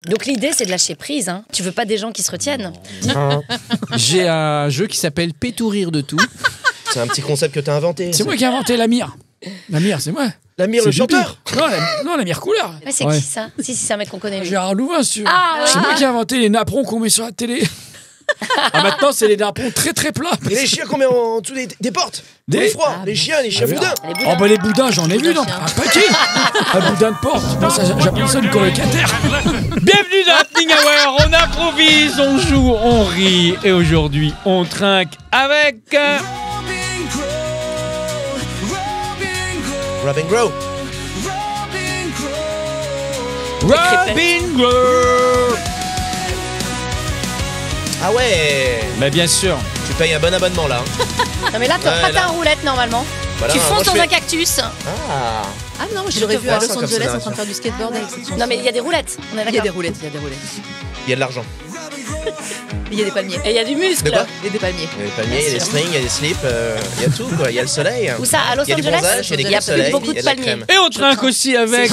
Donc l'idée, c'est de lâcher prise. Hein. Tu veux pas des gens qui se retiennent. J'ai un jeu qui s'appelle Pétourir de tout. C'est un petit concept que t'as inventé. C'est moi qui ai inventé l'Amir. L'Amir, c'est moi. L'Amir, le chanteur. Non, l'Amir Couleur. Ouais, c'est qui ça? Si, c'est un mec qu'on connaît. Gérard Louvain, sûr. Ah, c'est moi qui ai inventé les napperons qu'on met sur la télé. Maintenant, c'est les napperons très très plats. Et les chiens qu'on met en dessous des portes. Des froids. Les chiens boudins. Oh bah les boudins, j'en ai vu dans un paquet. Un boudin de porte. Moi, j'appelle ça une colocataire. Bienvenue dans Happening Hour. On improvise, on joue, on rit. Et aujourd'hui, on trinque avec... Robin Grow. Robin Grow. Ah ouais. Mais bien sûr. Tu payes un bon abonnement là. Non mais là, t'as pas ta roulette normalement. Voilà, tu fonces dans un cactus. Ah. Ah non, je l'aurais vu à Los comme Angeles ça, en train de faire du skateboard avec cette chanson. Non mais il y a des roulettes. On est Il y a d'accord. des roulettes, il y a des roulettes. Il y a de l'argent. Il y a des palmiers. Et il y a du muscle. De quoi? Il y a des palmiers. Il y a des palmiers, il y a des strings, il y a des slips, il y a tout quoi. Il y a le soleil. Où ça? À Los Il y a du Angeles? bronzage, il y a des Il y a crèmes soleil, beaucoup il y a de de la palmiers. crème. Et on trinque aussi avec...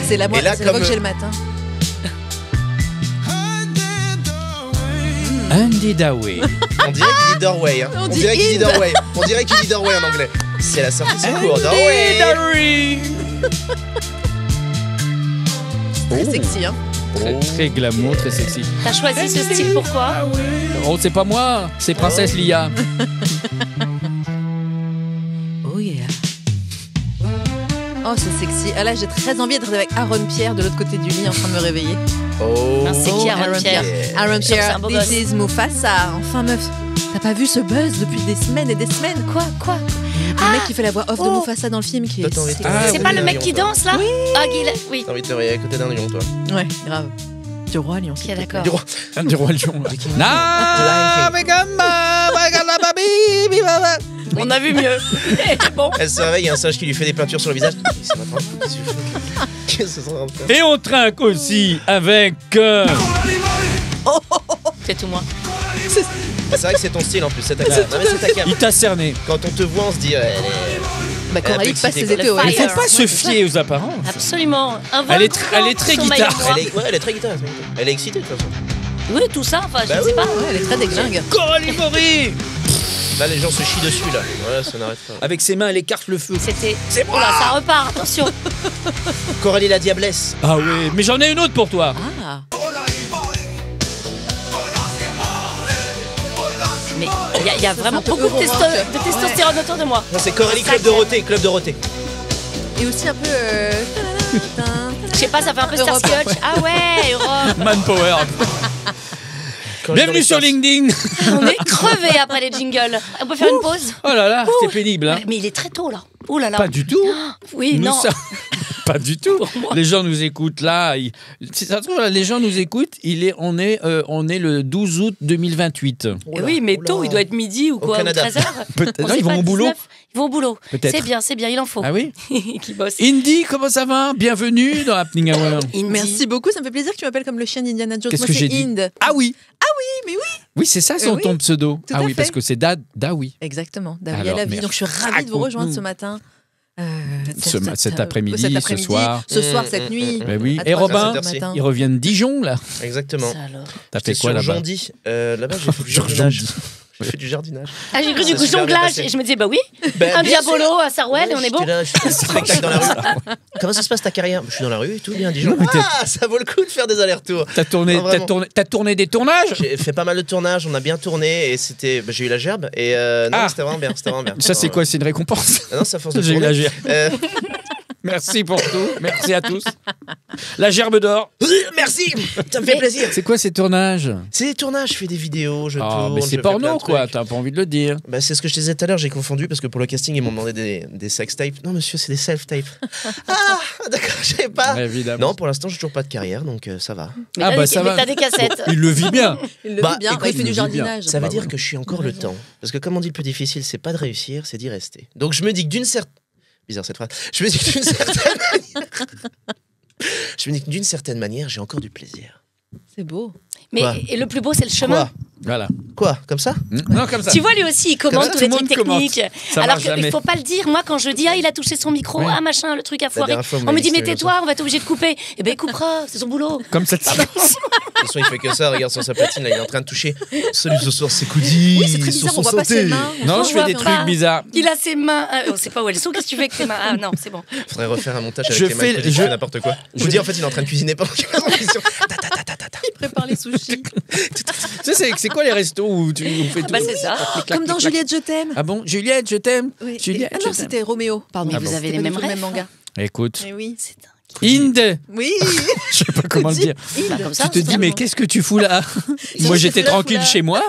C'est la Et là, c'est la voix comme- que j'ai le matin. Andy Daway. On dirait qu'il dit doorway. Hein. On dirait qu'il dit doorway. On dirait qu'il dit doorway en anglais. C'est la sortie de secours. Doorway. Daway. Très sexy, hein. Très, très glamour, très sexy. T'as choisi ce style pourquoi? Oh, c'est pas moi, c'est Princesse Lia. Oh yeah. Oh, c'est sexy. Ah là, j'ai très envie d'être avec Aaron Pierre de l'autre côté du lit en train de me réveiller. Oh. Non, c'est qui Aaron Pierre? Aaron C'est Pierre, un beau this gosse. is Mufasa. Enfin, meuf, t'as pas vu ce buzz depuis des semaines et des semaines? Quoi? Le mec qui fait la voix off de Mufasa dans le film qui est... Toi, t'as envie de te c'est- réveiller C'est au pas côté le d'un mec lion, qui toi. danse là? Ah, oui. T'as envie de te réveiller à côté d'un lion, toi. Ouais, grave. Du roi lion. Ok, d'accord. Du roi. Du roi lion. On a vu mieux. Bon. Elle se réveille, il y a un singe qui lui fait des peintures sur le visage. C'est maintenant. Qu'est-ce que c'est en train de faire? Et on trinque aussi avec... C'est tout moi. C'est vrai que c'est ton style en plus. C'est ta cam. Non, mais c'est ta cam. Il t'a cerné. Quand on te voit, on se dit. Elle est... Bah, Elle a Coralie plus passe ses excité, étés au quoi. Il LFS. faut pas se fier aux apparences. Absolument. Un Elle est volcan très sur guitare. maillot noir. Elle est très guitare. Elle est excitée de toute façon. Oui, tout ça. Enfin, je Bah ne oui. sais pas. Ouais, elle est très déglingue. Coralie Maury. Là, les gens se chient dessus là. Voilà, ça n'arrête pas. Avec ses mains, elle écarte le feu. C'était. Oh là, ça repart. Attention. Coralie la diablesse. Ah oui, mais j'en ai une autre pour toi. Ah. Mais il y a vraiment C'est un peu beaucoup de, Europe, de testostérone autour de moi. Non, c'est Coralie Club Dorothée. Club Dorothée. Et aussi un peu... Je sais pas, ça fait un peu Europe. Starscotch. Ah ouais, Europe. Manpower. Coralie Bienvenue dans sur l'espace. LinkedIn. On est crevés après les jingles. On peut faire une pause? Oh là là, c'est pénible. Hein. Mais il est très tôt là. Oh là là. Pas du tout. Oui, Nous non. sommes- Pas du tout. Les gens nous écoutent là. Ça se trouve, là, les gens nous écoutent. On est le 12 août 2028. Eh oui, mais tôt, il doit être midi ou quoi, ou Canada. 13h. Peut-être. On Non, sait ils vont pas, au boulot. 19. Ils vont au boulot. Peut-être. C'est bien, il en faut. Ah oui. Qui bosse. Indy, comment ça va? Bienvenue dans Happening Hour. Indy. Merci beaucoup, ça me fait plaisir que tu m'appelles comme le chien d'Indiana Jones. Qu'est-ce Moi, que c'est j'ai dit? Inde. Ah oui. Mais oui. Oui, c'est ça son oui, ton pseudo. tout Ah à oui, fait. parce que c'est Daoui. Exactement, David Alors, à la vie. merci. Donc je suis ravie de vous rejoindre ce matin. Cet après-midi, ce soir. Ce soir, cette nuit. Mais oui. à Et 3 Robin, heures du matin. ils reviennent de Dijon là. Exactement. Alors. T'as J'étais fait quoi sur là-bas? Jondy. Là-bas, j'ai fait du jardinage. J'ai fait du jardinage. Ah, j'ai cru du C'est coup super bien jonglage passé. et je me disais, bah oui, Ben, un bien diabolo à Sarwell et on est bon. J'étais là, je fais des spectacles dans la rue. Comment ça se passe ta carrière? Je suis dans la rue et tout bien, Dijon. Ah, ça vaut le coup de faire des allers-retours. T'as tourné, Non, vraiment. t'as tourné des tournages? J'ai fait pas mal de tournages, on a bien tourné et c'était. J'ai eu la gerbe et non, Ah. c'était vraiment bien. C'était vraiment bien. Ça c'est quoi? C'est une récompense? Ah non, c'est à force de J'ai eu tourner. la gerbe. Euh, Merci pour tout. Merci à tous. La gerbe d'or. Merci, ça me fait plaisir. C'est quoi ces tournages? C'est des tournages, je fais des vidéos, je Ah, tourne. mais je c'est fais plein porno de quoi. trucs. T'as pas envie de le dire. Bah, c'est ce que je te disais tout à l'heure, j'ai confondu parce que pour le casting ils m'ont demandé des sex tapes. Non monsieur, c'est des self tapes. Ah, d'accord, je savais pas. Évidemment. Non, pour l'instant, j'ai toujours pas de carrière, donc ça va. Mais Ah, t'as bah, des- ça mais va. t'as des cassettes. Il le vit bien. Il le Bah, vit bien, écoute, il fait il du le vit bien. jardinage. Ça veut Bah dire oui. que je suis encore le temps. Parce que comme on dit, le plus difficile, c'est pas de réussir, c'est d'y rester. Donc je me dis que d'une certaine... Bizarre cette phrase. Je me dis que d'une certaine manière... Je me dis que d'une certaine manière, j'ai encore du plaisir. C'est beau. Mais Quoi et le plus beau, c'est le chemin. Quoi Voilà. Quoi, comme ça? Non, comme ça. Tu vois, lui aussi, il commente tous Tout les le monde trucs techniques. Ça Alors marche qu'il jamais. faut pas le dire. Moi, quand je dis, il a touché son micro, Ouais. machin, le truc a foiré. dernière fois, vous On me m'avez dit, dit mais que tais-toi, on va être obligé de couper. Eh ben, il coupera, c'est son boulot. Comme cette séquence. De toute façon, il fait que ça. Regarde sur sa platine, là, il est en train de toucher. Salut, ce soir, c'est Coudi. Oui, c'est très bizarre, on voit pas ses mains. Non, On je fais voit des pas. trucs bizarres. Il a ses mains. On sait pas où elles sont. Qu'est-ce que tu fais avec tes mains? Ah non, c'est bon. Faudrait refaire un montage avec Je les mains. fais- Coudi qui je- fait n'importe quoi. Je vous dis, en fait, il est en train de cuisiner pendant qu'il fait son émission. Il prépare les sushis. Tu sais, c'est quoi les restos où tu on fait tout Bah, c'est ça. Comme dans Juliette, je t'aime. Ah bon, Juliette, je t'aime. Oui. Juliette, Ah je non, t'aime. c'était Roméo. Pardon. Mais vous avez C'était les pas mêmes du tout le rêves. même manga. Écoute, Mais oui. C'est dingue. Inde, Oui. je sais pas comment le dire. Bah, comme ça, Tu te dis, mais qu'est-ce que tu fous là? Moi, j'étais tranquille chez moi.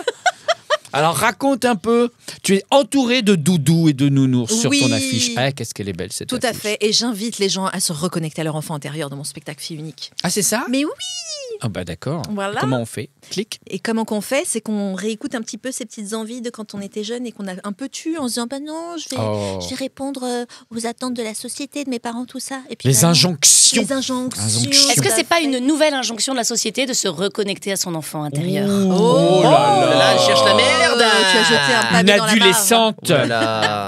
Alors, raconte un peu. Tu es entouré de doudous et de nounours sur Oui. ton affiche. Ah, qu'est-ce qu'elle est belle cette Tout à affiche. fait. Et j'invite les gens à se reconnecter à leur enfant intérieur dans mon spectacle Fille Unique. Ah, c'est ça? Mais oui. Ah bah d'accord. Voilà. Comment on fait? Clic. Et comment qu'on fait, c'est qu'on réécoute un petit peu ces petites envies de quand on était jeune et qu'on a un peu tué en se disant bah non, Oh. je vais répondre aux attentes de la société, de mes parents, tout ça. Et puis Les bah non. injonctions. Les injonctions. Injonctions. Est-ce que tout à c'est pas fait. une nouvelle injonction de la société de se reconnecter à son enfant intérieur? Oh là là. Là, elle cherche la merde. Tu as jeté un Une pavé dans la mare. adolescente. Voilà.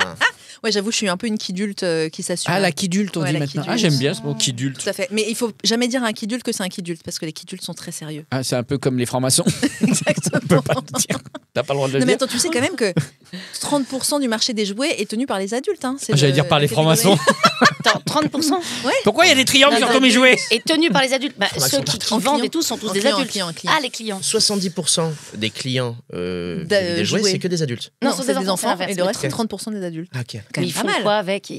Ouais, j'avoue, je suis un peu une kidulte qui s'assume. Ah, la kidulte, on Ouais, dit la maintenant. kidulte. Ah, j'aime bien ce mot kidulte. Tout à fait. Mais il faut jamais dire à un kidulte que c'est un kidulte parce que les kidultes sont très sérieux. Ah, c'est un peu comme les francs-maçons. Exactement. On peut pas le dire. T'as pas le droit de le Non mais dire. attends, tu sais quand même que 30% du marché des jouets est tenu par les adultes. Hein. C'est Ah, j'allais le- dire par la les catégorie. francs-maçons. Attends, 30%? Pourquoi il y a des triangles sur tous mes jouets? Et tenus par les adultes. Bah, Francs-maçons ceux qui En vendent client. et tout sont tous En des client, adultes. en client. Ah, les clients. 70% des clients des jouets, jouets. c'est que des adultes. Non, Non, c'est des enfants c'est et le reste c'est l'inverse. 30% des adultes. Ah, ok. Quand Mais même ils pas font mal. quoi avec?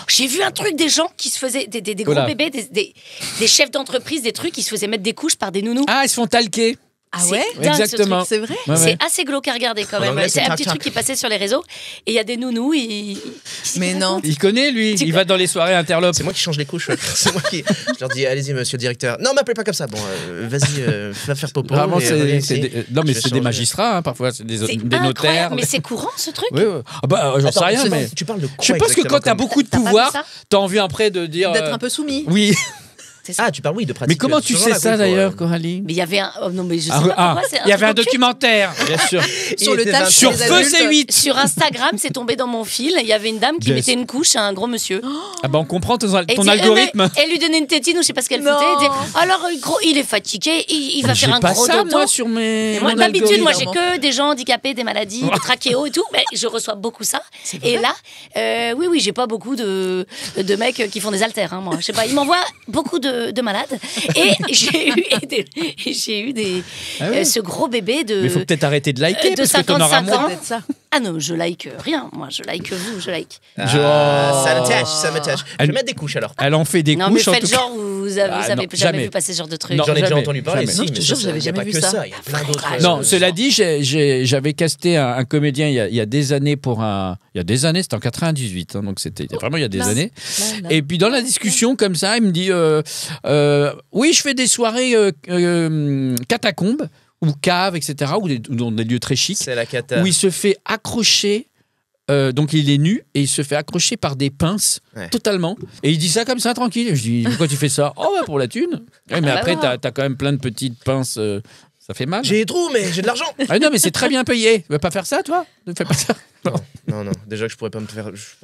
J'ai vu un truc des gens qui se faisaient des gros Oula. bébés, des chefs d'entreprise, des trucs qui se faisaient mettre des couches par des nounous. Ah, ils se font talquer. Ah C'est ouais dingue, ce Exactement. truc. C'est vrai. Ouais, ouais. C'est assez glauque à regarder quand En même. anglais, C'est c'est un petit tac-tac. truc qui passait sur les réseaux et il y a des nounous. Mais non. Il connaît, lui. Tu Il va dans les soirées interlopes. C'est moi qui change les couches. Ouais. C'est moi qui. Je leur dis, allez-y, monsieur le directeur. Non, m'appelez pas comme ça. Bon, vas-y, va faire popo. Vraiment, et reviens c'est ici. non, mais Je vais c'est des changer. magistrats, hein, parfois, c'est des C'est notaires. incroyable, mais c'est courant ce truc. Oui, oui. Ah bah, j'en sais Attends, rien, c'est- mais. Tu parles de quoi Je pense que exactement quand t'as comme- beaucoup de T'as pas pouvoir, vu ça t'as envie après de dire. D'être un peu soumis. Oui. C'est ça. Ah, tu parles, oui, de pratique. Mais comment tu ce sais genre-là, ça oui, d'ailleurs, pour, Coralie? Mais il y avait un. Oh non, mais je sais Ah, pas ah, pourquoi. c'est il y avait un truc documentaire, bien sûr. Sur Il le était tas 20. Sur des Feu adultes. C8. Sur Instagram, c'est tombé dans mon fil. Il y avait une dame qui Bien mettait sûr. une couche à un gros monsieur. Ah bah on comprend ton Et ton disait, algorithme. Elle lui donnait une tétine ou je sais pas ce qu'elle foutait. Non. Elle disait, alors gros, il est fatigué, il va J'ai faire un pas gros ça, dodo. moi, sur mes. Et moi, mon d'habitude, moi, j'ai algorithme. que des gens handicapés, des maladies, des trachéos et tout. Mais je reçois beaucoup ça. Et là, oui, j'ai pas beaucoup de mecs qui font des haltères. Hein, moi, je sais pas. Ils m'envoient beaucoup de malades. Et j'ai eu Ah oui. ce gros bébé de. Mais faut peut-être arrêter de liker de parce que t'en auras 55 moins. ans. Peut-être ça. Ah non, je like rien. Moi, je like vous, je like. Ah, Genre- ça m'attache, ça m'attache. Je Elle- vais mettre des couches alors. Elle en fait des Non, mais couches en faites tout cas. genre, vous avez Ah, jamais, non, jamais jamais. vu passer ce genre de truc. Non, J'en ai déjà jamais, entendu parler, jamais. si, Non, je mais te jure, ça, j'avais il y a jamais pas vu que ça. Il y a plein d'autres. Non, cela dit, j'avais casté un comédien il y a des années pour un. Il y a des années, c'était en 98, hein, donc c'était vraiment il y a des Là, années. là. Et puis dans la discussion comme ça, il me dit oui, je fais des soirées catacombes ou caves, etc., ou dans des lieux très chics, C'est la cata. où il se fait accrocher. Donc il est nu et il se fait accrocher par des pinces Ouais. totalement. Et il dit ça comme ça tranquille. Je dis pourquoi tu fais ça? Oh ouais, pour la thune. Ouais, mais bah après voilà. t'as quand même plein de petites pinces. Ça fait mal. J'ai des trous, mais j'ai de l'argent. Ah non mais c'est très bien payé. Tu vas pas faire ça toi? Ne fais pas ça. Non. Déjà que je pourrais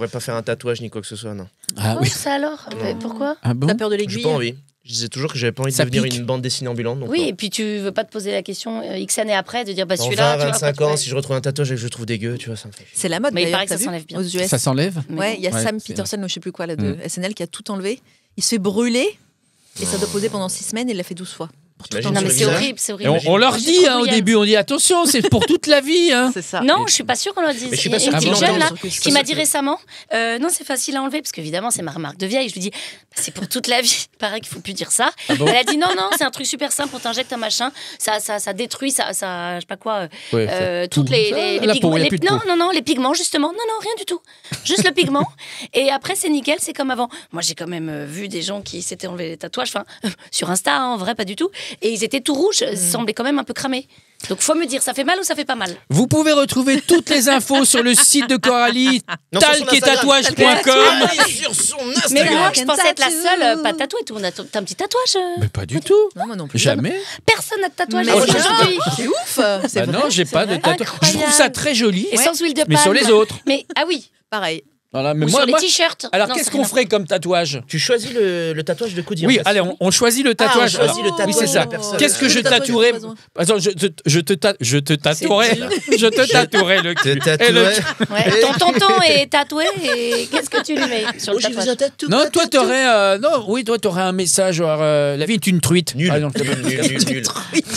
pas faire un tatouage ni quoi que ce soit, non. Ah Oh, ça alors Mais pourquoi Ah bon? T'as peur de J'ai l'aiguille pas envie. Je disais toujours que j'avais pas envie de Ça devenir pique. une bande dessinée ambulante. Donc Oui, et puis tu veux pas te poser la question X années après de dire bah dans celui-là. 20, tu vois, 25 quand tu ans, vas- si je retrouve un tatouage et que je le trouve dégueu, tu vois, ça me fait chier. C'est la mode Mais il d'ailleurs, paraît que t'as ça vu s'enlève bien. aux US. Ça s'enlève? Mais Ouais, bon. il y a Ouais, Sam c'est Peterson ou je sais plus quoi là de SNL qui a tout enlevé. Il se fait brûler et ça doit poser pendant 6 semaines et il l'a fait 12 fois. T'imagines Non, sur mais le c'est visage horrible, c'est Et horrible. on leur J'ai dit trop hein, au bouillonne. début, on dit attention, c'est pour toute la vie. Hein. C'est ça. Non, je suis pas sûre qu'on leur dise. Mais je suis Il y a pas sûr une qu'ils petite l'entendent, jeune là surtout, je suis qui pas m'a sûr dit que- récemment non, c'est facile à enlever parce qu'évidemment c'est ma remarque de vieille. Je lui dis c'est pour toute la vie. Pareil qu'il faut plus dire ça. bon Elle a dit non, c'est un truc super simple. On t'injecte un machin, ça détruit, ça, je sais pas quoi. Ouais, ça- Toutes tout. les La pigments. peau, il y a plus de peau. Non, les pigments justement. Non, rien du tout. Juste le pigment. Et après c'est nickel, c'est comme avant. Moi j'ai quand même vu des gens qui s'étaient enlevé les tatouages, enfin sur Insta, hein, en vrai pas du tout. Et ils étaient tout rouges, ils semblaient quand même un peu cramés. Donc faut me dire, ça fait mal ou ça fait pas mal? Vous pouvez retrouver toutes les infos sur le site de Coralie, Non, sur son talquetatouage.com. Allez sur son Mais Instagram. moi, je pensais être la seule pas tatouée. T'as un petit tatouage? Mais pas du tout. Non, moi non plus. Jamais. Personne n'a de tatouage Mais aujourd'hui. c'est ouf. C'est Bah vrai, non, j'ai c'est pas de vrai. tatouage. Je trouve ça très joli. Et sans huile de palme. Mais sur les autres. Mais ah oui. Pareil. Voilà, mais Ou moi, sur les t-shirts. alors Non, qu'est-ce c'est qu'on rien. ferait comme tatouage? Tu choisis le tatouage de Coudi. Oui, en fait. allez, on choisit le tatouage. on choisit le Alors, tatouage oui, c'est de ça. la personne. Qu'est-ce que Le je tatouage, tatouerais? t'as raison. Attends, je te tatouerais. Je te tatouerais le cul. Te Et le tatouais. cul. Ouais, ton tonton est tatoué et qu'est-ce que tu lui mets sur le Oh, j'ai tatouage? vu un tatou. Non, toi t'aurais toi t'aurais un message genre la vie est une truite. Nul. Ah, non, c'est pas- Nul.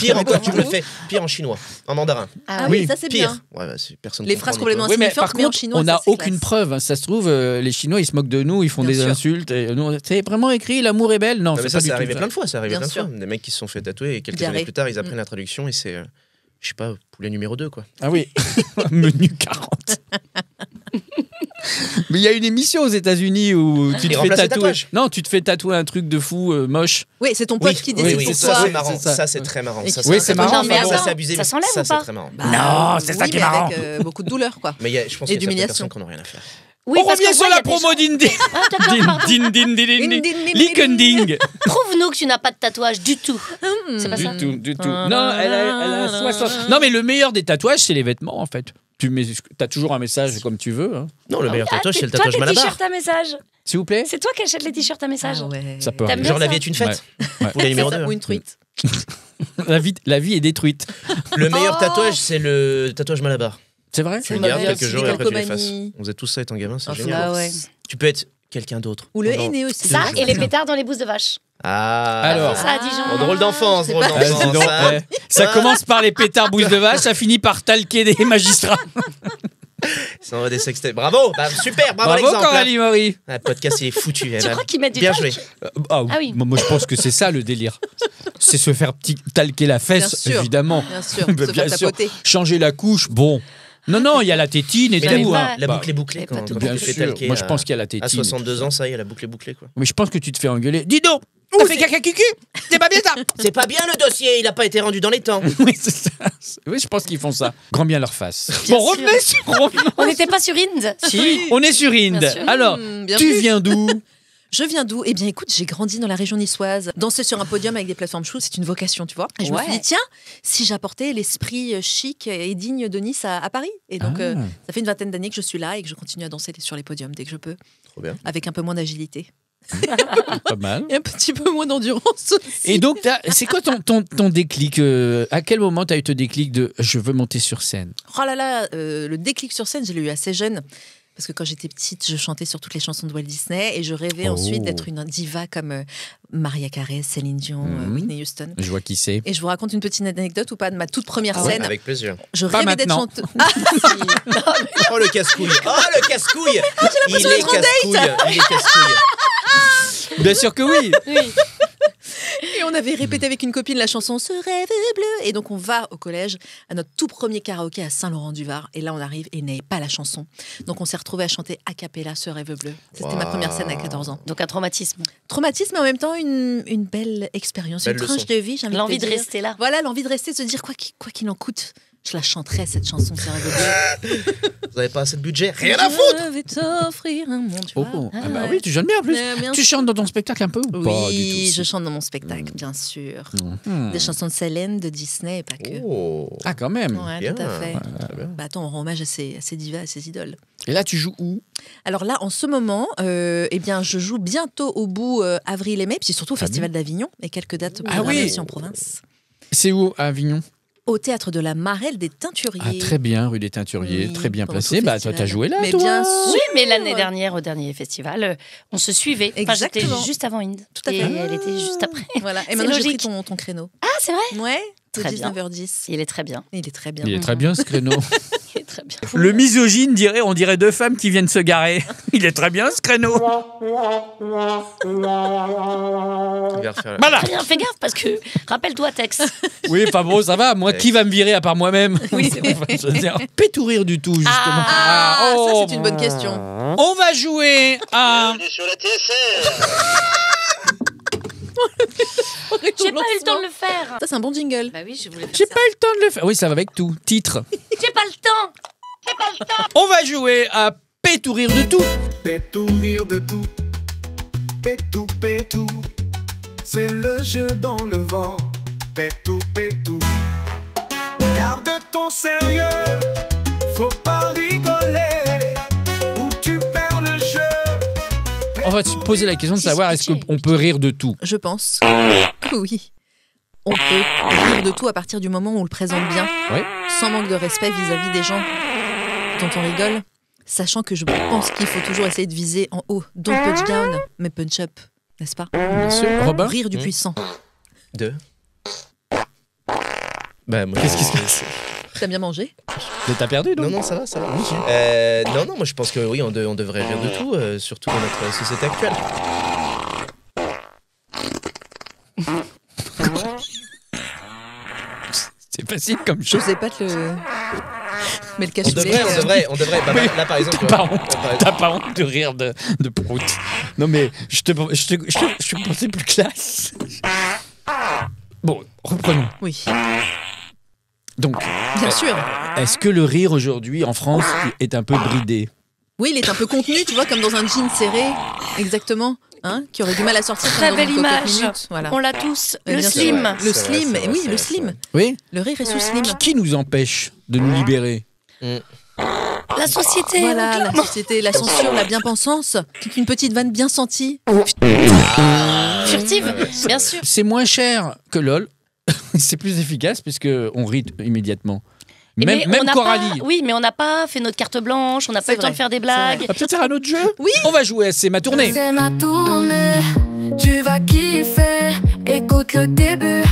Pire encore, tu me le fais. Pire en chinois, en mandarin. Ah oui, oui, ça c'est Pire. bien. Ouais, personne Les comprend phrases ni complètement quoi. Oui, mais insignifiantes, par mais en contre, chinois, on n'a ça, c'est aucune classe. preuve. Hein. Ça se trouve, les Chinois, ils se moquent de nous, ils font Bien des sûr. insultes. Et nous, c'est vraiment écrit l'amour est belle. Non, Non, c'est mais pas ça, du c'est tout arrivé ça. plein de fois. Ça arrivé Bien plein de sûr. fois. Des mecs qui se sont fait tatouer et quelques Diarrhée. années plus tard, ils apprennent la traduction et c'est, je sais pas, poulet numéro 2, quoi. Ah oui, menu 40. Mais il y a une émission aux États-Unis où tu Ils te fais remplacent les tatouer. tatouages. Non, tu te fais tatouer un truc de fou moche. Oui, c'est ton pote qui décide oui, pour c'est toi. Ça, ça, c'est marrant. c'est ça. Ça, c'est très marrant. Et Ça, qui- Oui, c'est marrant. Non, mais Ça, attends, c'est abusé. ça mais s'enlève ça, ou pas c'est très marrant. Bah, Non, c'est ça oui, qui est mais marrant. avec beaucoup de douleur, quoi. Mais je pense Et qu'il y a certaines d'humiliation. personnes qui n'ont rien à faire. Oui, On parce revient qu'on sur voit, la il y a des promo d'Indie. Ah, d'accord, pardon. Likending. gens- Prouve-nous que tu n'as pas de tatouage du tout. C'est pas ça? Du tout. Non, elle a 60. Non, mais le meilleur des tatouages, c'est les vêtements, en fait. T'as toujours un message comme tu veux. Hein. Non, le meilleur tatouage, c'est le Toi, tatouage tes Malabar. t-shirts à message. S'il vous plaît. C'est toi qui achètes les t-shirts à message. Ah ouais. Ça peut T'aimes arriver. bien Genre, la ça vie est une fête. Ouais. Poulet numéro 2. Ou une truite. La vie est détruite. Le meilleur tatouage, c'est le tatouage Malabar. C'est vrai Tu le m'a gardes bien quelques suivi jours et après tu calcomanie. l'effaces. On faisait tous ça étant gamin, c'est Ah, génial. Ah ouais. Tu peux être quelqu'un d'autre. Ou le pendant- henné aussi. Ça Toujours. et les pétards dans les bousses de vache. Ah. Alors. Ça à Dijon. Oh, drôle d'enfance, drôle pas- Ah, dis d'enfance. donc, hein. ouais. Ça commence par les pétards bouches de vache, ça finit par talquer des magistrats. Ça envoie des sextapes. Bravo, bah, super, bravo, Bravo l'exemple. Coralie Maury. Le podcast il est foutu. Tu crois qu'ils mettent du Bien talc? joué. Ah oui. Moi, je pense que c'est ça le délire. C'est se faire talquer la fesse, Bien sûr. évidemment. Bien sûr, Bah, se bien faire sûr. tapoter. Changer la couche, bon. Non, il y a la tétine et Mais tout. la- hein. La Bah, boucle est bouclée mais quand, pas quand tout. tu Bien te fais sûr. talquer. Moi, je pense qu'il y a la tétine. À 62 ans, ça y est, la boucle est bouclée, quoi. Mais je pense que tu te fais engueuler. Dis donc, t'as fait caca cucu. C'est pas bien ça. C'est pas bien le dossier, il a pas été rendu dans les temps. Oui, c'est ça. Oui, je pense qu'ils font ça. Grand bien leur face. Bien Bon, sûr. revenons. On n'était pas sur Inde. Si, on est sur Inde. Bien sûr. Alors, Bien tu vu. viens d'où? Je viens d'où? Eh bien, écoute, j'ai grandi dans la région niçoise. Danser sur un podium avec des plateformes chaudes, c'est une vocation, tu vois. Et je me Ouais. suis dit, tiens, si j'apportais l'esprit chic et digne de Nice à Paris. Et donc, Ah. ça fait une vingtaine d'années que je suis là et que je continue à danser sur les podiums dès que je peux, Trop bien. avec un peu moins d'agilité Pas mal. et un petit peu moins d'endurance aussi. Et donc, c'est quoi ton déclic à quel moment tu as eu ton déclic de je veux monter sur scène? Oh là là, le déclic sur scène, je l'ai eu assez jeune. Parce que quand j'étais petite, je chantais sur toutes les chansons de Walt Disney et je rêvais Oh. ensuite d'être une diva comme Mariah Carey, Céline Dion, Mhm. Whitney Houston. Je vois qui c'est. Et je vous raconte une petite anecdote ou pas de ma toute première Ouais, scène. avec plaisir. Je Pas rêvais d'être maintenant. chanteuse. Ah, si. Oh le casse-couille. Oh le casse-couille. Il est d'être en casse-couille. Il est casse-couille. Bien sûr que oui. Et on avait répété avec une copine la chanson Ce rêve bleu. Et donc on va au collège à notre tout premier karaoké à Saint-Laurent-du-Var. Et là on arrive et il n'avait pas la chanson. Donc on s'est retrouvés à chanter a cappella Ce rêve bleu. C'était ma première scène à 14 ans. Donc un traumatisme. Traumatisme, mais en même temps une belle expérience, Belle une tranche leçon. de vie. j'ai envie L'envie te de dire. rester là. Voilà, l'envie de rester, de se dire quoi qu'il en coûte. Je la chanterai cette chanson Ce rêve bleu. Vous avez pas assez de budget? Rien à foutre. Je vais t'offrir un monde. Tu Oh, vois. ah bah oui, tu chantes bien en plus. Bien Tu chantes dans ton spectacle un peu ou pas du Oui, tout je chante dans mon spectacle, bien sûr. Hmm. Des chansons de Célène, de Disney et pas que. Oh. Ah, quand même. Ouais, bien. tout à fait. Très bien. Bah attends, on rend hommage à ces divas, à ces idoles. Et là, tu joues où? Alors là, en ce moment, eh bien, je joue bientôt au bout avril et mai, puis surtout au Très Festival d'Avignon et quelques dates Ah oui. programmées aussi en province. C'est où? À Avignon? Au théâtre de la Marelle des Teinturiers. Ah, très bien, rue des Teinturiers. Oui, très bien pendant placé. tout le Bah, toi, festival. t'as joué là, Mais toi? bien sûr. Oui, mais l'année dernière, au dernier festival, on se suivait. Enfin, j'étais Exactement. juste avant Inde. Tout à fait. Et elle était juste après. Voilà. Et C'est maintenant, j'ai pris logique. ton créneau. Ah, c'est vrai? Ouais, de Très bien. 19h10. Il est très bien. Il est très bien. Il est très bien, ce créneau. Il est très bien. Le misogyne dirait, on dirait deux femmes qui viennent se garer. Il est très bien, ce créneau. Il va refaire la- Voilà. Très bien, fais gaffe parce que rappelle-toi, Tex. Oui, pas bon, ça va. Moi, qui va me virer à part moi-même? Oui, c'est vrai. Je veux dire, pétourir du tout, justement. Ah, oh. ça, c'est une bonne question. On va jouer à... Bienvenue sur la TSR. J'ai pas eu le temps de le faire. Ça, c'est un bon jingle. Bah oui, je voulais faire J'ai ça. pas eu le temps de le faire. Oui, ça va avec tout. Titre. J'ai pas le temps. On va jouer à Pétou rire de tout. Pétou rire de tout. Pétou, pétou. C'est le jeu dans le vent. Pétou, pétou. Garde ton sérieux. Faut pas rigoler. Ou tu perds le jeu. On va se poser la question de savoir est-ce qu'on peut rire de tout. Je pense que oui. On peut rire de tout à partir du moment où on le présente bien, Oui. sans manque de respect vis-à-vis des gens dont on rigole, sachant que je pense qu'il faut toujours essayer de viser en haut. Don't punch down, mais punch up, n'est-ce pas? Bien sûr. Robin, Rire du puissant. Deux. Bah, moi, qu'est-ce qui se passe? T'as bien mangé? T'as perdu, Non, donc non, ça va, ça va. Non, moi je pense que oui, on devrait rire de tout, surtout dans notre société actuelle. C'est facile comme chose. Je sais pas te le... Mais le On cassoulet... devrait. Bah, là, par exemple. T'as pas honte. T'as pas honte de rire de Prout. Non, mais je pensais plus classe. Bon, reprenons. Oui, Donc, bien sûr. est-ce que le rire aujourd'hui en France est un peu bridé? Oui, il est un peu contenu, tu vois, comme dans un jean serré. Exactement. Hein, qui aurait du mal à sortir Très pendant belle une cocotte image. minute. Voilà. On l'a tous. Mais Le bien sûr. slim. Le C'est vrai, slim, c'est vrai, oui, c'est le vrai, c'est slim. vrai. Oui. Le rire est sous slim. Qui nous empêche de nous libérer? La société. Voilà, donc là. la société, la censure, la bien-pensance. Une petite vanne bien sentie. Furtive, bien sûr. C'est moins cher que LOL. C'est plus efficace puisque on rit immédiatement. Mais Même on n'a Coralie. pas- Oui, mais on n'a pas fait notre carte blanche, on n'a pas eu le temps vrai, de faire des c'est blagues. On va peut-être faire un autre jeu. Oui. On va jouer à C'est ma tournée. C'est ma tournée, tu vas kiffer. Écoute le début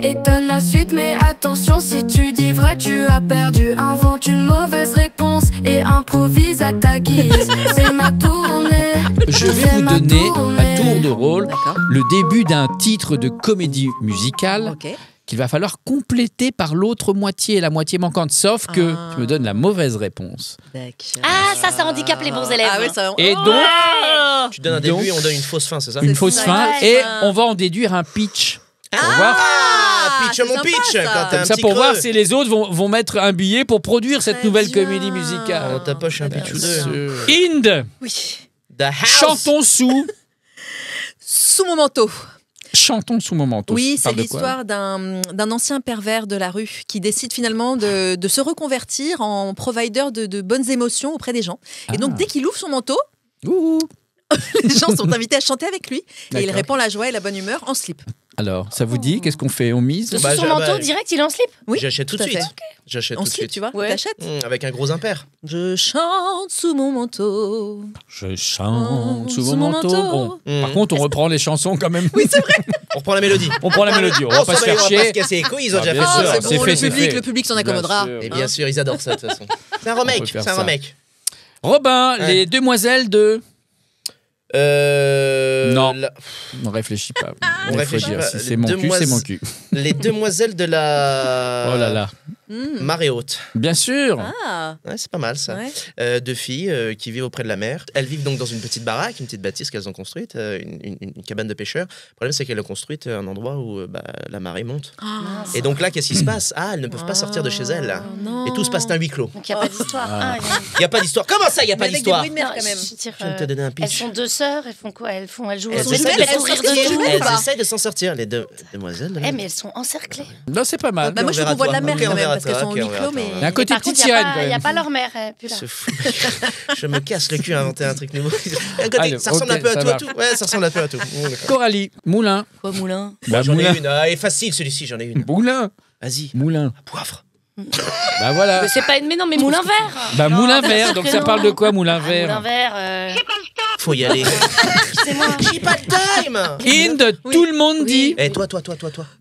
et donne la suite. Mais attention, si tu dis vrai, tu as perdu. Invente une mauvaise réponse et improvise à ta guise. C'est ma tournée. Je vais c'est vous ma donner tournée. à tour de rôle D'accord. le début d'un titre de comédie musicale Ok. qu'il va falloir compléter par l'autre moitié, la moitié manquante. Sauf que Ah. tu me donnes la mauvaise réponse. Ah, ça handicape les bons élèves. Ah oui, ça... Et Oh, donc, Tu donnes un Donc- début et on donne une fausse fin, c'est ça? une fausse ça. fin. Ouais, Et ça. on va en déduire un pitch. Pour voir. Ah, pitch c'est mon sympa, pitch ça. quand t'as Comme un ça, petit pour creux. voir si les autres vont mettre un billet pour produire cette Très nouvelle bien. comédie musicale. Dans ta poche un pitch ou Bien deux. sûr. Inde, Oui. The House. Sous mon manteau. Chantons sous mon manteau. Oui, Ça c'est parle de quoi? l'histoire d'un ancien pervers de la rue qui décide finalement de se reconvertir en provider de bonnes émotions auprès des gens. Et donc, dès qu'il ouvre son manteau, Ouh. les gens sont invités à chanter avec lui. Et il D'accord. répand la joie et la bonne humeur en slip. Alors, ça vous dit? Qu'est-ce qu'on fait? On mise? Sous Bah, son je- manteau, bah, direct, il est en slip. Oui, J'achète tout de tout à suite. fait. J'achète En tout de slip, suite. tu vois, Ouais. t'achètes. Avec un gros impair. Je chante sous mon manteau. Je chante sous Sous mon mon manteau. manteau. Bon, par contre, on reprend les chansons quand même. Oui, c'est vrai. On reprend la mélodie. On prend la mélodie. On va pas se faire On va pas se chier. casser les couilles, ils ont Ah, déjà bien fait sûr. ça. c'est bon, fait, le c'est public, fait. le public s'en Bien accommodera. sûr. Et bien sûr, ils adorent ça de toute façon. C'est un remake. peut faire C'est un ça. remake. Robin, Ouais. les demoiselles de... Non. la- On réfléchit pas. On Il faut réfléchit dire, pas. si c'est mon cul, c'est mon cul. Les demoiselles de la. Oh là là. Marée haute. Bien sûr. Ah, Ouais, c'est pas mal ça. ouais. Deux filles qui vivent auprès de la mer. Elles vivent donc dans une petite baraque, une petite bâtisse qu'elles ont construite, une cabane de pêcheurs. Le problème, c'est qu'elles ont construite un endroit où la marée monte. Ah, Et donc là, qu'est-ce qui se passe? Ah, elles ne peuvent pas sortir de chez elles. non. Et tout se passe d'un huis clos. Donc il n'y a pas d'histoire. Ah. Il n'y a pas d'histoire. Comment ça, il n'y a Mais pas avec des d'histoire? bruits de mer, Non, quand même. je veux dire, Je viens de te donner un elles pitch. sont deux sœurs, elles font quoi? Elles sont Elles jouent sont au jumelles, elles elles font sont rire de jumelles, tout. ou Elles pas essayent de s'en sortir, les deux demoiselles. de la Eh, mer. mais elles sont encerclées. Non, c'est pas mal. Bah, moi, je on trouve qu'on voit de la verra mer toi. quand Ok, on même, verra parce qu'elles toi. sont en Ok, huis on verra clos, toi. mais. Il y a un côté Par petite contre, il n'y sirène quand a même. pas leur mère. Plus là. Se fout. Je me casse le cul à inventer un truc nouveau. Un côté, Allez, ça ressemble ok, un peu à ça tout, à va. tout. Ouais, ça ressemble un peu à tout. Coralie, Moulin. Quoi, Moulin? Bah, J'en Moulin. ai une. Ah, elle est facile celui-ci, j'en ai une. Moulin. Vas-y. Moulin. Poivre. Bah voilà. Mais c'est pas une. Mais non, mais Moulin vert. Bah Moulin bien vert. sûr Donc que ça non. parle de quoi, Moulin Moulin vert? vert. Faut y aller. C'est moi. J'ai pas de time. Inde, tout le monde dit. Eh, toi.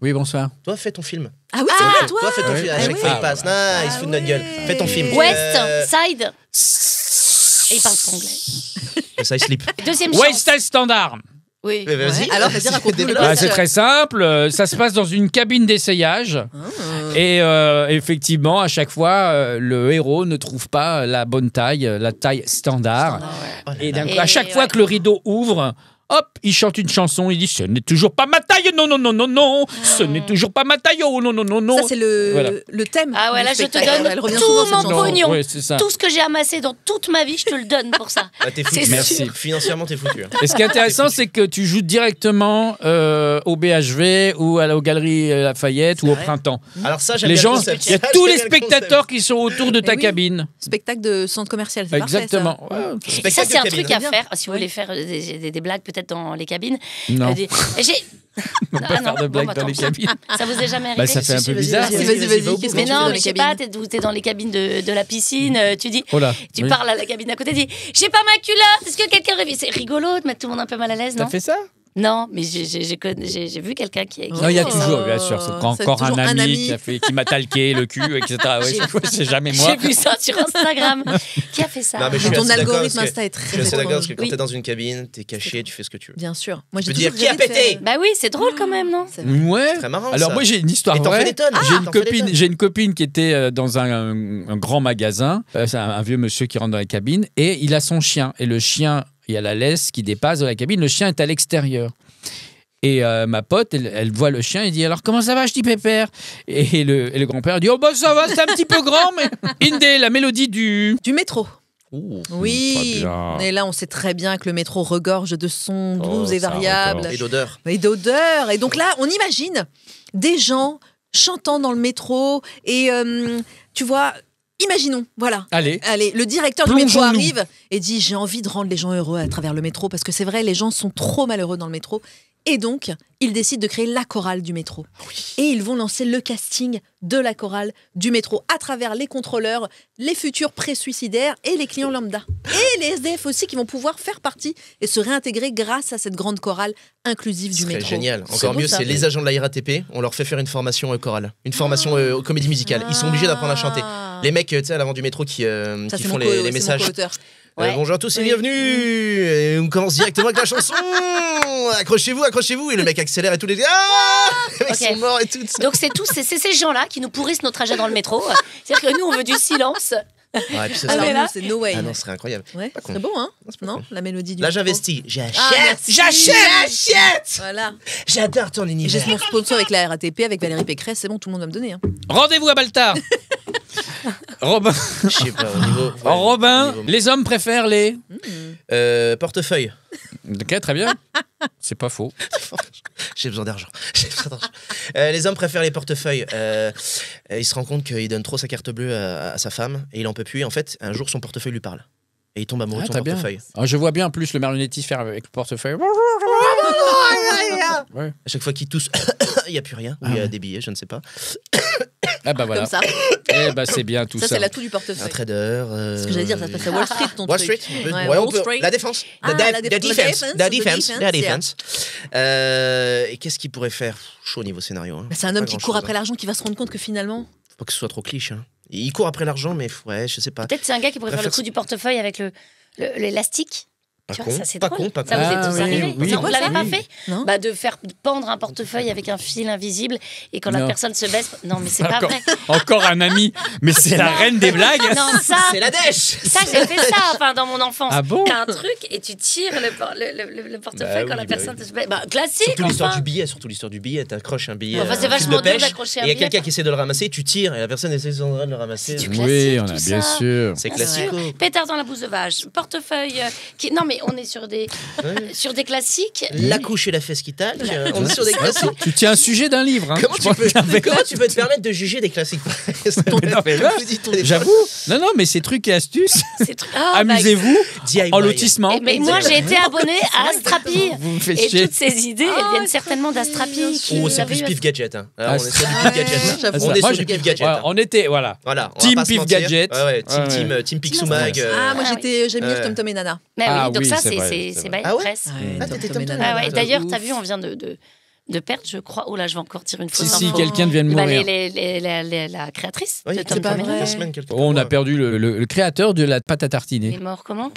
Oui, bonsoir. Toi, fais ton film. Ah oui, c'est vrai, toi. Toi, fais ton Ouais. film. À Ah chaque oui. fois, Ah il passe. Non, il se fout de notre ouais. gueule. Fais ton film. West Side. Et il parle pas anglais. Ça, il slip. Deuxième chance. West Standard. Oui. Mais vas-y. Ouais. Alors, vas-y, raconte-nous le Développe. Bah, pitch. c'est très simple. Ça se passe dans une cabine d'essayage. Et effectivement, à chaque fois, le héros ne trouve pas la bonne taille, la taille standard. Et d'un coup, à chaque fois que le rideau ouvre, hop, il chante une chanson, il dit ce n'est toujours pas ma taille, non, non, non, non, non, ce n'est toujours pas ma taille, oh non, non, non, non. Ça, c'est le thème. Ah ouais, du là, je te spectacle. Elle donne revient tout souvent, cette mon chanson. pognon. Ouais, c'est ça. Tout ce que j'ai amassé dans toute ma vie, je te le donne pour ça. Ah, t'es foutu. C'est Merci. sûr. Financièrement, t'es foutu. Hein. Et ce qui est intéressant, c'est que tu joues directement au BHV ou aux Galeries Lafayette ou au vrai Printemps. Alors ça, j'aime Les bien gens, le concept. il y a Ça, tous j'aime les bien le spectateurs qui sont autour de ta Eh oui. cabine. Spectacle de centre commercial, c'est Exactement. parfait, ça. Ouais. Et ça, Spectacle c'est un de truc cabine. à faire si vous voulez faire des blagues peut-être dans les cabines. Non, J'ai. on peut pas faire de blagues dans les cabines. Ça vous est jamais arrivé Bah, ça fait un Si, peu vas-y, bizarre. vas-y, Vas-y, vas-y, va au bout. qu'est-ce que Mais tu fais non, dans mais les je sais cabines pas, t'es dans les cabines de la piscine, tu dis. Oh là, Tu oui. parles à la cabine à côté, tu dis j'ai pas ma culotte, est-ce que quelqu'un rêve? C'est rigolo de mettre tout le monde un peu mal à l'aise, T'as non? fait ça? Non, mais j'ai vu quelqu'un qui. Non, il y a toujours, bien sûr, c'est c'est encore un toujours un ami ami. qui m'a talqué le cul, etc. Ouais, c'est jamais moi. J'ai vu ça sur Instagram. Qui a fait ça? Non, mais je suis Ton assez d'accord algorithme parce que- Insta est Je suis très assez d'accord parce étrange. que quand Oui. t'es dans une cabine, t'es caché, tu fais ce que tu veux. Bien sûr. Moi, Tu j'ai peux dire toujours qui a rêvé de pété faire- Bah oui, c'est drôle quand même, non? C'est vrai. Ouais. Très marrant. Alors ça. moi j'ai une histoire Et t'en fais vraie. des tonnes. J'ai une copine qui était dans un grand magasin. C'est un vieux monsieur qui rentre dans la cabine et il a son chien. Et le chien, il y a la laisse qui dépasse de la cabine. Le chien est à l'extérieur. Et ma pote, elle voit le chien et dit alors comment ça va, je dis Pépère. Et le grand-père dit oh bah ça va, c'est un petit peu grand, mais Indé, la mélodie du. Du métro. Ouh. Oui. Très bien. Et là, on sait très bien que le métro regorge de sons doux Oh, et ça variables. regorge. Et d'odeur. Et d'odeurs. Et donc là, on imagine des gens chantant dans le métro. Et tu vois, imaginons, voilà. Allez. Allez, le directeur du métro Plongeons-nous. arrive et dit j'ai envie de rendre les gens heureux à travers le métro parce que c'est vrai, les gens sont trop malheureux dans le métro. Et donc, ils décident de créer la chorale du métro. Et ils vont lancer le casting de la chorale du métro à travers les contrôleurs, les futurs pré-suicidaires et les clients lambda. Et les SDF aussi qui vont pouvoir faire partie et se réintégrer grâce à cette grande chorale inclusive Ce du serait métro. génial. C'est Encore beau, mieux, ça. c'est les agents de la RATP. On leur fait faire une formation chorale, une formation comédie musicale. Ils sont obligés d'apprendre à chanter. Les mecs, tu sais, à l'avant du métro qui Ça, c'est font mon les c'est mon messages. co-auteur. Ouais. Bonjour à tous et Oui. bienvenue. Et on commence directement avec la chanson. Accrochez-vous, accrochez-vous. Et le mec accélère et tous les gars. Les mecs Ok. sont morts et tout. Donc c'est ces gens-là qui nous pourrissent notre trajet dans le métro. C'est-à-dire que nous, on veut du silence. Ouais, et puis ça Alors serait- là- nous, c'est No Way. Ah non, ce serait incroyable. Ouais, Pas con. c'est beau, hein C'est pas Non, con. la mélodie du Là, métro. j'investis. J'achète. Ah, merci. J'achète. Voilà. J'adore ton Et j'ai univers. mon sponsor avec la RATP, avec Valérie Pécresse, c'est bon, tout le monde va me donner. Hein. Rendez-vous à Baltard. Robin, Je sais pas, au niveau. ouais, Robin, au niveau- les hommes préfèrent les. Portefeuille. Ok, très bien. C'est pas faux. J'ai besoin d'argent. J'ai besoin d'argent. Les hommes préfèrent les portefeuilles. Il se rend compte qu'il donne trop sa carte bleue à sa femme et il en peut plus. Et en fait, un jour, son portefeuille lui parle. Et il tombe amoureux Ah, de son très bien. portefeuille. Ah, je vois bien en plus le marionnettiste faire avec le portefeuille. Ouais. À chaque fois qu'il tousse, il n'y a plus rien. Ou Ah il y a ouais. des billets, je ne sais pas. Ah bah voilà. Comme ça. Eh bah c'est bien tout ça. Ça, c'est l'atout du Un portefeuille. trader. Ce que j'allais dire, ça se passe à Wall Street, ton Wall truc. Street. Ouais, Ouais, on Wall peut- Street. La défense. Ah, The la defense. defense, The the defense. defense, The defense. Et qu'est-ce qu'il pourrait faire? Chaud au niveau scénario. Hein. Bah, c'est un Pas homme qui grand-chose, court après hein. l'argent qui va se rendre compte que finalement. Faut pas que ce soit trop cliché. Hein. Il court après l'argent, mais ouais, je sais pas. Peut-être c'est un gars qui pourrait faire le Préfère- coup du portefeuille avec l'élastique. Pas Tu vois, con, ça c'est pas drôle. con, pas con. Ça vous est Ah, tous oui, arrivé. oui. Ça, vous C'est l'avez quoi, pas ça fait? Non. Bah de faire pendre un portefeuille avec un fil invisible et quand la Non. personne se baisse. Non mais c'est pas Encore, vrai. encore un ami. Mais c'est la reine des blagues. Non ça. C'est la dèche. Ça, j'ai fait ça enfin, dans mon enfance. Ah bon? T'as un truc et tu tires le portefeuille Bah quand la oui, personne bah se baisse. Bah, classique. Surtout l'histoire enfin. du billet, surtout l'histoire du billet, t'accroches un billet. Enfin, c'est un fil vachement de dur pêche, d'accrocher un et il y a billet. quelqu'un qui essaie de le ramasser, tu tires et la personne essaie de le ramasser. C'est du Oui, classique, on a tout bien ça. sûr. C'est Bien classique. sûr. Pétard dans la bouse de vache, portefeuille. Non mais on est sur des classiques. La couche et la fesse qui tâche. On est sur des classiques. Tu tiens un sujet d'un livre. Hein. Comment Je tu pense peux qu'avec- comment tu peux te permettre de juger des classiques? Non, mais là, J'avoue. Non, non, mais c'est trucs et astuces. C'est bah, Amusez-vous DIY. en lotissement. mais moi j'ai été abonnée à Astrapi Vous me faites et chier. toutes ces idées elles viennent certainement d'Astrapi. qui Oh, nous c'est avait plus eu- pif gadget. Hein. Ah, On est sur du ouais, pif gadget. j'avoue. On est Moi, sur j'ai- du pif gadget. Voilà, on était, voilà. Voilà. on va Team pas se Pif mentir. Gadget. Ouais, Ouais, team Picsou Mag. Ah, moi Ah, j'aime lire Ouais. Tom Tom et Nana. Mais Ah oui, donc oui, ça c'est c'est vrai, c'est c'est c'est vrai. by Ah ouais presse. Ah, t'étais Tom Tom. Ah ouais, d'ailleurs, Ouf. t'as vu, on vient de perdre, je crois. Oh là, je vais encore dire une Si, fausse si, info. quelqu'un vient de Bah, mourir. la créatrice Oui, de c'est Tom pas Tom et vrai. Nana. La semaine, quelque Oh, on a part. perdu le créateur de la pâte à Il tartiner. est mort comment?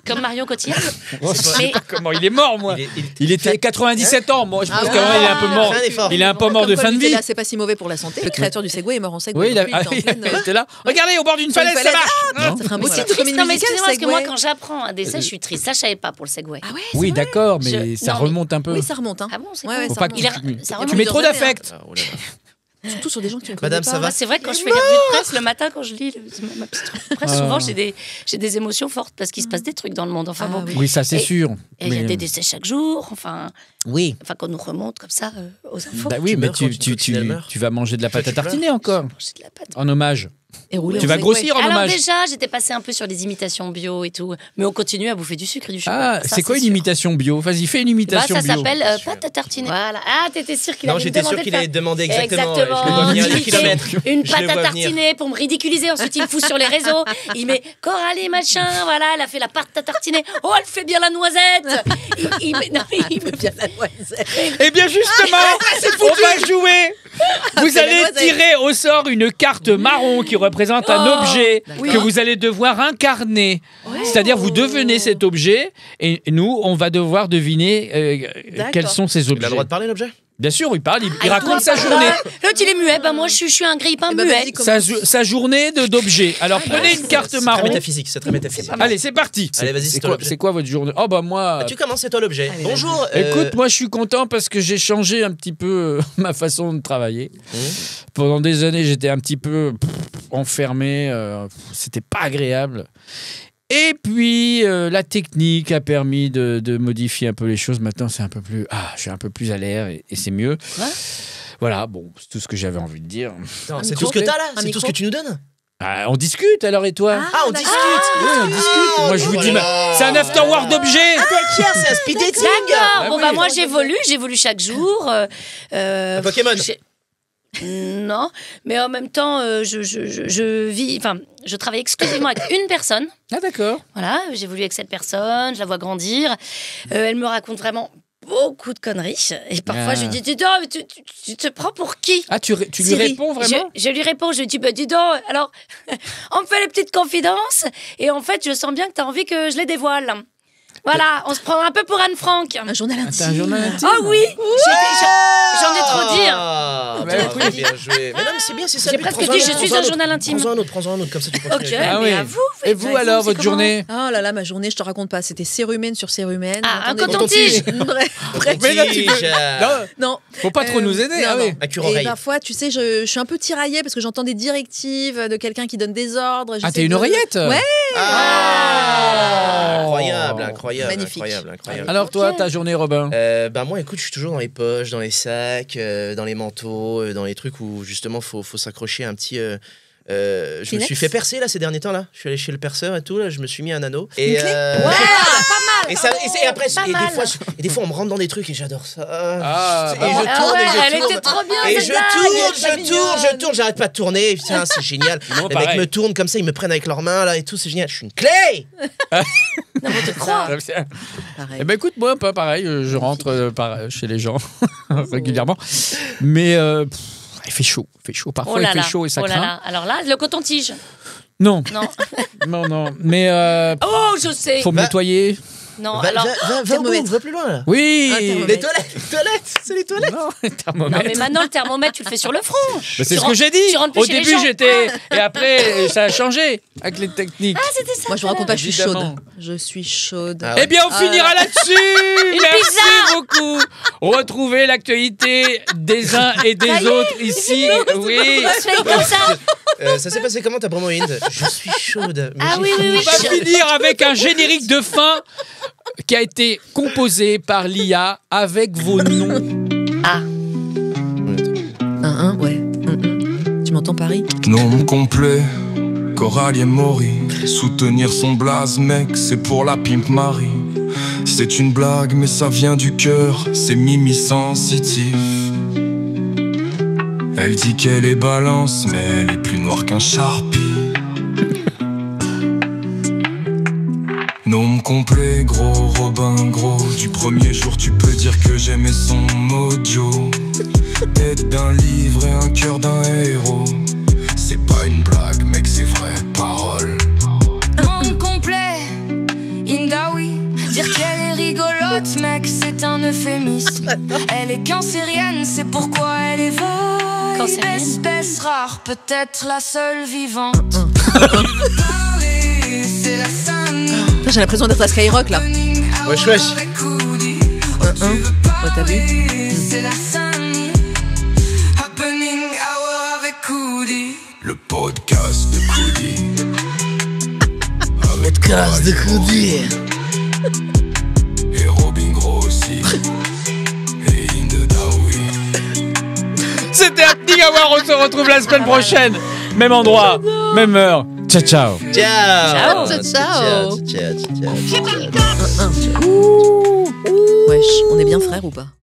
Comme Marion Cotillard. Oh, je sais Mais- pas comment il est mort, moi. Il était 97 ans, moi. Je pense Ah qu'il est un peu mort. Fais un effort. Il est un peu mort de fin de vie. Là, c'est pas si mauvais pour la santé. Le créateur du Segway est mort en Segway. Oui, donc lui, il était en pleine- il était là. Regardez, au bord d'une Sur une falaise, ça falaise. marche. Ça ferait un beau C'est titre de triste, comédie non mais musicale, excusez-moi parce que moi Segway. quand j'apprends un décès je suis triste, ça je savais pas pour le Segway. Ah ouais, Oui, d'accord, mais Je- ça non, mais- remonte un peu. Oui, ça remonte. Hein. Ah bon, c'est Ouais, quoi ouais, Faut ça pas remonte. Il a- que ça tu remonte mets trop plusieurs d'affect. Ah, oh là là. Surtout sur des gens que tu ne connais Madame, pas. ça va Moi, c'est vrai que quand je fais la revue de presse le matin quand je lis ma petite revue de presse, souvent j'ai des émotions fortes parce qu'il se passe des trucs dans le monde. Enfin Ah bon. oui. Oui, ça c'est Et- sûr. Et il y a Mais- des décès chaque jour, enfin Oui. qu'on nous remonte comme ça aux infos. Bah oui, Tu mais meurs quand une coccinelle meurt. tu vas manger de la pâte à tu pleures tartiner encore. Manger de la pâte. En hommage. Et rouler Tu en vas Segway. grossir en Alors hommage. déjà, j'étais passée un peu sur les imitations bio et tout, mais on continue à bouffer du sucre et du chocolat. Ah, Ça, c'est quoi une sûr. imitation bio? Vas-y, fais une Bah, imitation ça bio. s'appelle pâte à tartiner. Voilà. Ah, t'étais sûr qu'il Non, allait me j'étais sûr demander qu'il de allait faire- demander exactement. Exactement. Je le vois venir à Il 2 fait kilomètres. Une Je le pâte à vois venir. tartiner pour me ridiculiser. Ensuite, il me fout sur les réseaux. Il met Coralie machin. Voilà, elle a fait la pâte à tartiner. Oh, elle fait bien la noisette. Non, il me Bien la noisette. Eh bien justement, on va jouer. Vous C'est la allez noisette. tirer au sort une carte marron qui représente un Oh, objet d'accord. que vous allez devoir incarner. C'est-à-dire vous devenez cet objet et nous, on va devoir deviner D'accord. quels sont ces Il a objets. le droit de parler, l'objet? Bien sûr, il parle, il Ah, raconte doit sa parler. journée. L'autre, il est muet. Bah, moi, je suis un grille-pain Eh ben, muet. vas-y, commence. Sa journée d'objets. Alors prenez une carte C'est très marron. métaphysique, c'est très métaphysique. Allez, c'est parti. Allez, vas-y, c'est toi l'objet. C'est quoi votre journée? Oh bah moi. Ah, tu commences, c'est toi l'objet. Allez, Bonjour. Écoute, moi je suis content parce que j'ai changé un petit peu ma façon de travailler. Pendant des années, j'étais un petit peu enfermé, c'était pas agréable. Et puis la technique a permis de modifier un peu les choses. Maintenant, c'est un peu plus, je suis un peu plus à l'air et c'est mieux. Ouais. Voilà, bon, c'est tout ce que j'avais envie de dire. Attends, c'est micro tout ce que t'as là? Un C'est tout micro ce que tu nous donnes? Ah, on discute alors et toi? Ah, on discute! Oui, on discute. Moi, je vous dis, c'est un afterwork d'objets. C'est un speed dating! D'accord. Ah Bon, oui. bah, moi, j'évolue chaque jour. Un Pokémon. Non, mais en même temps, je travaille exclusivement avec une personne. Ah d'accord. Voilà, j'évolue avec cette personne, je la vois grandir. Elle me raconte vraiment beaucoup de conneries. Et parfois, Ah. je lui dis, dis donc, mais tu te prends pour qui? Ah, tu lui Siri. réponds vraiment? Je lui réponds, je lui dis, bah, dis donc, alors, on me fait les petites confidences, et en fait, je sens bien que tu as envie que je les dévoile. Voilà, on se prend un peu pour Anne Frank. Un journal Ah, intime. t'as un journal intime? Oh oui, j'en ai trop dit. Ah, Bah, bravo, oui. bien joué. Mais non, mais c'est bien, c'est ça. J'ai Puis presque prends-en dit, un je autre, suis prends-en un autre. journal intime. Prends-en un autre, comme ça tu Ok, continues. Ah mais oui. à vous. Et vous faites- alors, c'est votre comment journée? Oh là là, ma journée, je te raconte pas. C'était cérumen sur cérumen. Ah, un J'entendais- coton-tige. Bref. Mais là, tu peux- Tige. Non, Non. faut pas trop nous aider. non, Ah non. oui. Un cure Et oreille. parfois, tu sais, je suis un peu tiraillée parce que j'entends des directives de quelqu'un qui donne des ordres. Ah, J'essaie t'es une de- oreillette? Ouais. Ah, incroyable, incroyable, Magnifique. incroyable, incroyable. Alors toi, ta journée, Robin? Bah moi écoute je suis toujours dans les poches, dans les sacs, dans les manteaux, dans les trucs où justement faut s'accrocher à un petit je me Kleenex. suis fait percer là ces derniers temps là. Je suis allé chez le perceur et tout là, je me suis mis un anneau et Une clé et ça et après Pas et mal. des fois on me rentre dans des trucs et j'adore ça. Ah, et bah, je Ah tourne ouais, et je elle tourne. était trop bien, Et cette je blague. tourne, j'arrête pas de tourner. Putain, c'est génial. Non, Les mecs pareil. me tournent comme ça, ils me prennent avec leurs mains là et tout, c'est génial. Je suis une clé. Non, mais te crois. Pareil. Eh ben écoute, moi pas pareil, je rentre chez les gens régulièrement, mais il fait chaud, parfois Oh là il là, fait chaud et ça oh là craint. là. Alors là, le coton-tige. Non, Non. non, mais Oh, je sais. faut me Va- nettoyer. Non, Va alors. au bout, thermomètre. va plus loin là. Oui. Un thermomètre. Les toilettes, c'est les toilettes. Non, Non, thermomètre. mais maintenant, le thermomètre, tu le fais sur le front. Bah, c'est Tu ce que rentres- j'ai dit. tu rentres plus Au chez les début, gens. j'étais et après ça a changé avec les techniques. Ah, c'était ça. Moi, je vous raconte pas, je suis Évidemment. chaude. Je suis chaude. Ah ouais. Eh bien, on finira là-dessus. Merci pizza. beaucoup. Retrouvez l'actualité des uns et des Ça y est, autres ici. Oui. On se fait comme ça. Ça s'est passé comment ta promo Inde? Je suis chaude. Mais Ah j'ai oui, fini. oui, oui. On va finir avec un générique de fin qui a été composé par l'IA avec vos noms. Ah, Ouais. Tu m'entends, Paris? Nom complet, Coralie et Maury. Soutenir son blaze, mec, c'est pour la pimp Marie. C'est une blague, mais ça vient du cœur, c'est Mimi sensitif. Elle dit qu'elle est balance, mais elle est plus noire qu'un Sharpie. Nom complet, gros, Robin, gros. Du premier jour, tu peux dire que j'aimais son mojo. Tête d'un livre et un cœur d'un héros. C'est pas une blague, mec, c'est vraie parole. Nom complet, Inde c'est un euphémisme. Elle est cancérienne, c'est pourquoi elle est vibe. Espèce rare, peut-être la seule vivante. C'est la scène. J'ai l'impression d'être à Skyrock là. Wesh, wesh. Ouais, t'as vu? C'est la scène. Happening hour avec Coody. Le podcast de Coody. Podcast de Coody. Et Robin Grossi. Et Inde Daoui. C'était Happening Hour, on se retrouve la semaine prochaine. Même endroit, même heure. Ciao, ciao. Ciao. Ciao. Ciao. Wesh, on est bien frères ou pas?